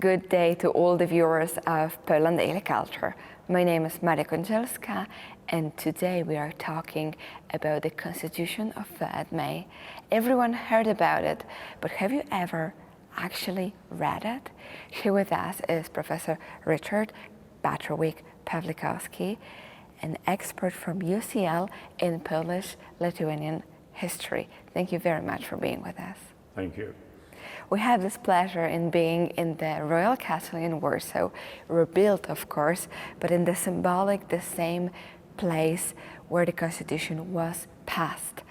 Good day to all the viewers of Poland Daily Culture. My name is Maria Kądzielska, and today we are talking about the Constitution of 3rd May. Everyone heard about it, but have you ever actually read it? Here with us is Professor Richard Butterwick-Pawlikowski, an expert from UCL in Polish-Lithuanian history. Thank you very much for being with us. Thank you. We have this pleasure in being in the Royal Castle in Warsaw, rebuilt of course, but in the same place where the Constitution was passed.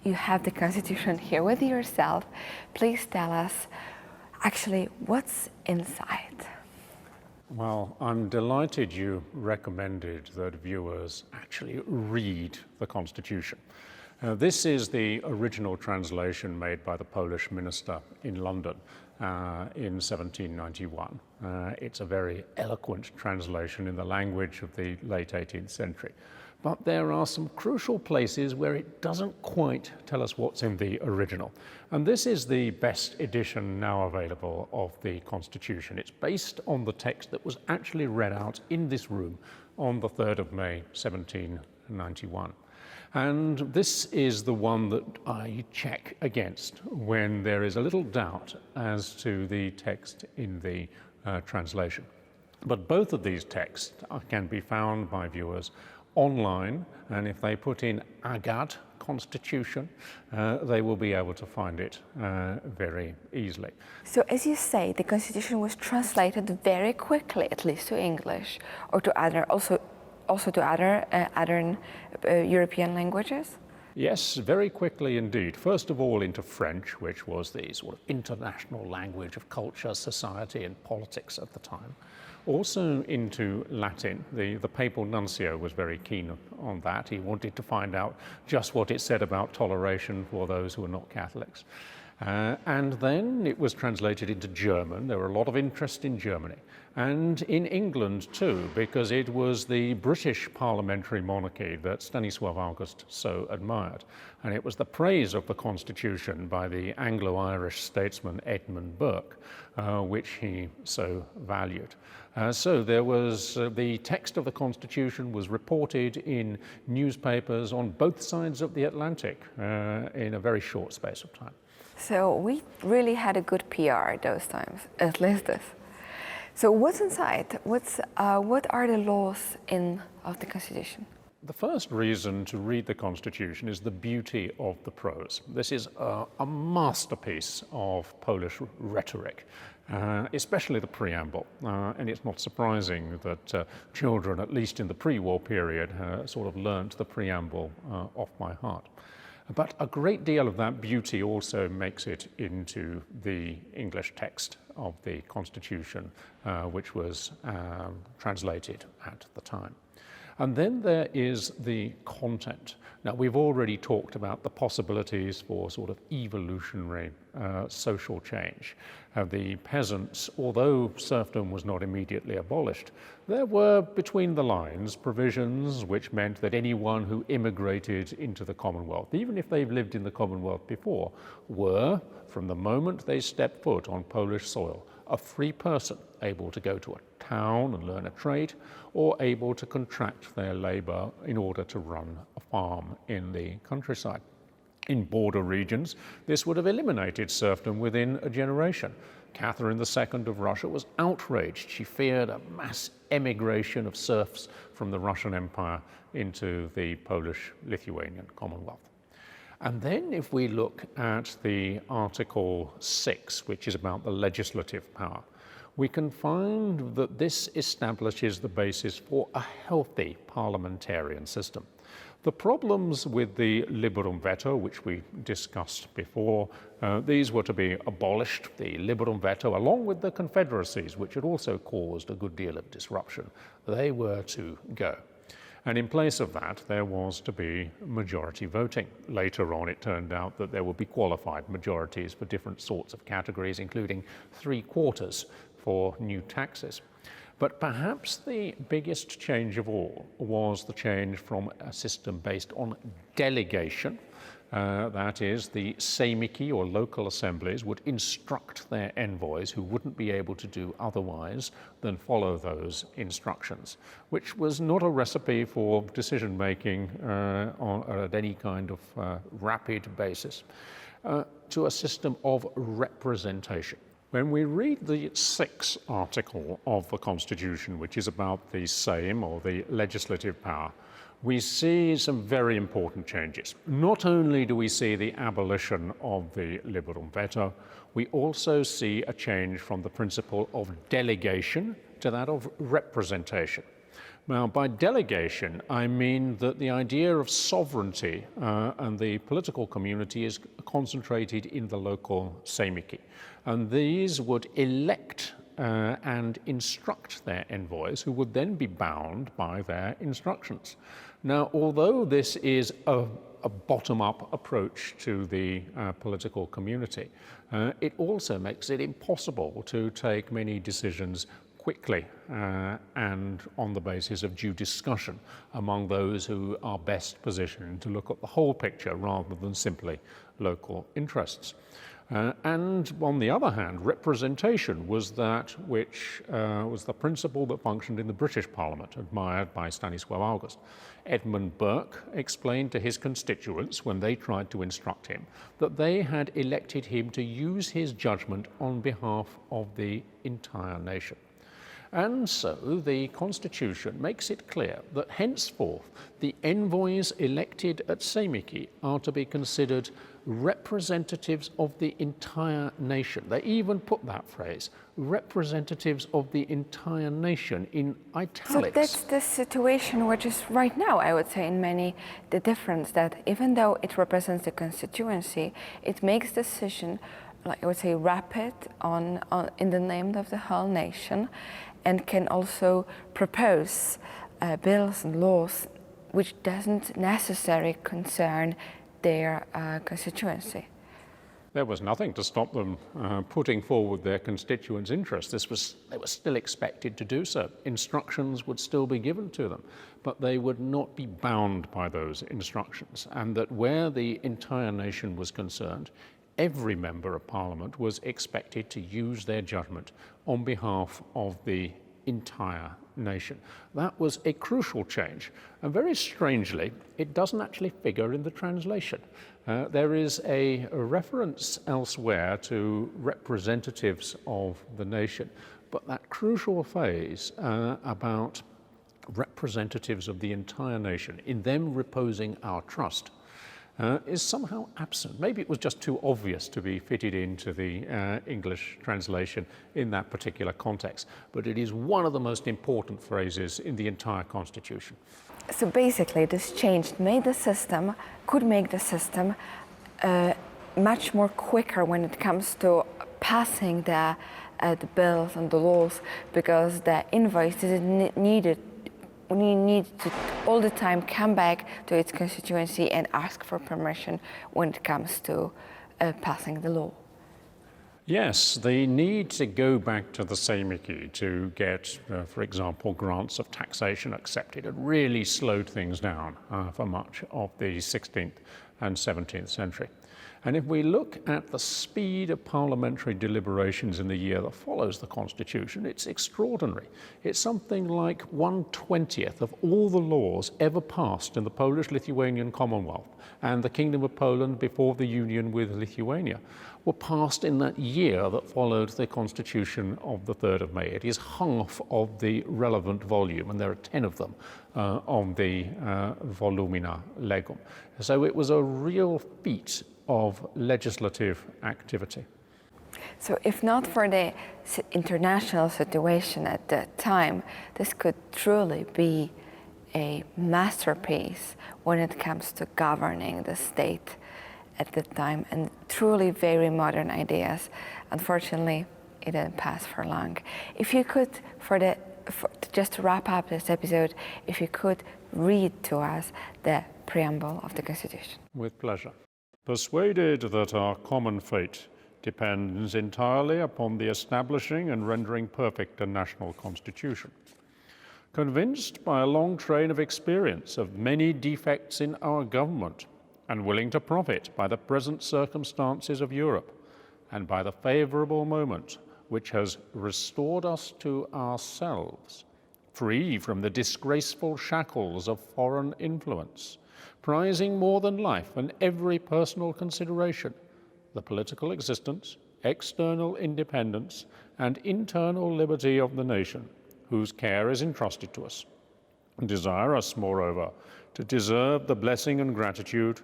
You have the Constitution here with yourself. Please tell us actually what's inside. Well, I'm delighted you recommended that viewers actually read the Constitution. This is the original translation made by the Polish minister in London in 1791. It's a very eloquent translation in the language of the late 18th century. But there are some crucial places where it doesn't quite tell us what's in the original. And this is the best edition now available of the Constitution. It's based on the text that was actually read out in this room on the 3rd of May, 1791. And this is the one that I check against when there is a little doubt as to the text in the translation. But both of these texts can be found by viewers online, and if they put in Agad Constitution, they will be able to find it very easily. So as you say, the Constitution was translated very quickly, at least to English, or to other, also to other European languages? Yes, very quickly indeed. First of all into French, which was the sort of international language of culture, society and politics at the time. Also into Latin. The papal nuncio was very keen on that. He wanted to find out just what it said about toleration for those who were not Catholics. And then it was translated into German. There were a lot of interest in Germany. And in England too, because it was the British parliamentary monarchy that Stanislaw August so admired. And it was the praise of the Constitution by the Anglo-Irish statesman Edmund Burke, which he so valued. So there was the text of the Constitution was reported in newspapers on both sides of the Atlantic in a very short space of time. So we really had a good PR those times, at least this. So what's inside? What are the laws of the Constitution? The first reason to read the Constitution is the beauty of the prose. This is a masterpiece of Polish rhetoric, especially the preamble. And it's not surprising that children, at least in the pre-war period, sort of learnt the preamble off by heart. But a great deal of that beauty also makes it into the English text of the Constitution, which was translated at the time. And then there is the content. Now, we've already talked about the possibilities for sort of evolutionary social change. The peasants, although serfdom was not immediately abolished, there were between the lines provisions which meant that anyone who immigrated into the Commonwealth, even if they've lived in the Commonwealth before, were, from the moment they stepped foot on Polish soil, a free person able to go to a town and learn a trade, or able to contract their labor in order to run a farm in the countryside. In border regions, this would have eliminated serfdom within a generation. Catherine II of Russia was outraged. She feared a mass emigration of serfs from the Russian Empire into the Polish-Lithuanian Commonwealth. And then if we look at the Article 6, which is about the legislative power, we can find that this establishes the basis for a healthy parliamentarian system. The problems with the liberum veto, which we discussed before, these were to be abolished. The liberum veto, along with the confederacies, which had also caused a good deal of disruption, they were to go. And in place of that, there was to be majority voting. Later on, it turned out that there would be qualified majorities for different sorts of categories, including 3/4 for new taxes. But perhaps the biggest change of all was the change from a system based on delegation That is, the seimiki, or local assemblies, would instruct their envoys, who wouldn't be able to do otherwise than follow those instructions, which was not a recipe for decision-making at any kind of rapid basis, to a system of representation. When we read the 6th article of the Constitution, which is about the Sejm, or the legislative power, we see some very important changes. Not only do we see the abolition of the liberum veto, we also see a change from the principle of delegation to that of representation. Now, by delegation, I mean that the idea of sovereignty and the political community is concentrated in the local seimiki, and these would elect and instruct their envoys, who would then be bound by their instructions. Now, although this is a bottom-up approach to the political community, it also makes it impossible to take many decisions quickly and on the basis of due discussion among those who are best positioned to look at the whole picture rather than simply local interests. And on the other hand, representation was that which was the principle that functioned in the British Parliament, admired by Stanislaw August. Edmund Burke explained to his constituents, when they tried to instruct him, that they had elected him to use his judgment on behalf of the entire nation. And so the Constitution makes it clear that henceforth the envoys elected at seimiki are to be considered representatives of the entire nation. They even put that phrase, representatives of the entire nation, in italics. So that's the situation which is right now, I would say, in many, the difference that even though it represents the constituency, it makes decision, like I would say, rapid in the name of the whole nation, and can also propose bills and laws which doesn't necessarily concern their constituency. There was nothing to stop them putting forward their constituents' interests. They were still expected to do so. Instructions would still be given to them, but they would not be bound by those instructions. And that where the entire nation was concerned, every member of Parliament was expected to use their judgment on behalf of the entire nation. That was a crucial change, and very strangely, it doesn't actually figure in the translation. There is a reference elsewhere to representatives of the nation, but that crucial phase about representatives of the entire nation, in them reposing our trust, is somehow absent. Maybe it was just too obvious to be fitted into the English translation in that particular context, but it is one of the most important phrases in the entire Constitution. So basically this change could make the system much more quicker when it comes to passing the bills and the laws, because the invoice didn't need to all the time come back to its constituency and ask for permission when it comes to passing the law. Yes, the need to go back to the seimiki to get, for example, grants of taxation accepted had really slowed things down for much of the 16th and 17th century. And if we look at the speed of parliamentary deliberations in the year that follows the Constitution, it's extraordinary. It's something like 1/20th of all the laws ever passed in the Polish-Lithuanian Commonwealth and the Kingdom of Poland before the union with Lithuania were passed in that year that followed the Constitution of the 3rd of May. It is half of the relevant volume, and there are 10 of them on the Volumina Legum. So it was a real feat of legislative activity. So if not for the international situation at that time, this could truly be a masterpiece when it comes to governing the state at the time, and truly very modern ideas. Unfortunately, it didn't pass for long. If you could, just to wrap up this episode, if you could read to us the preamble of the Constitution. With pleasure. Persuaded that our common fate depends entirely upon the establishing and rendering perfect a national constitution. Convinced by a long train of experience of many defects in our government, and willing to profit by the present circumstances of Europe and by the favourable moment which has restored us to ourselves, free from the disgraceful shackles of foreign influence, prizing more than life and every personal consideration the political existence, external independence, and internal liberty of the nation, whose care is entrusted to us, and desire us, moreover, to deserve the blessing and gratitude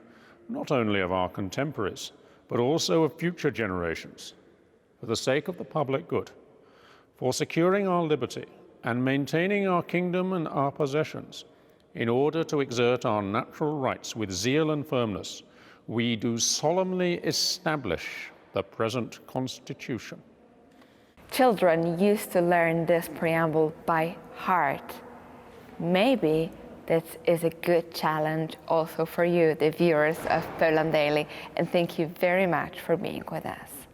not only of our contemporaries, but also of future generations, for the sake of the public good, for securing our liberty and maintaining our kingdom and our possessions, in order to exert our natural rights with zeal and firmness, we do solemnly establish the present Constitution. Children used to learn this preamble by heart. Maybe this is a good challenge also for you, the viewers of Poland Daily, and thank you very much for being with us.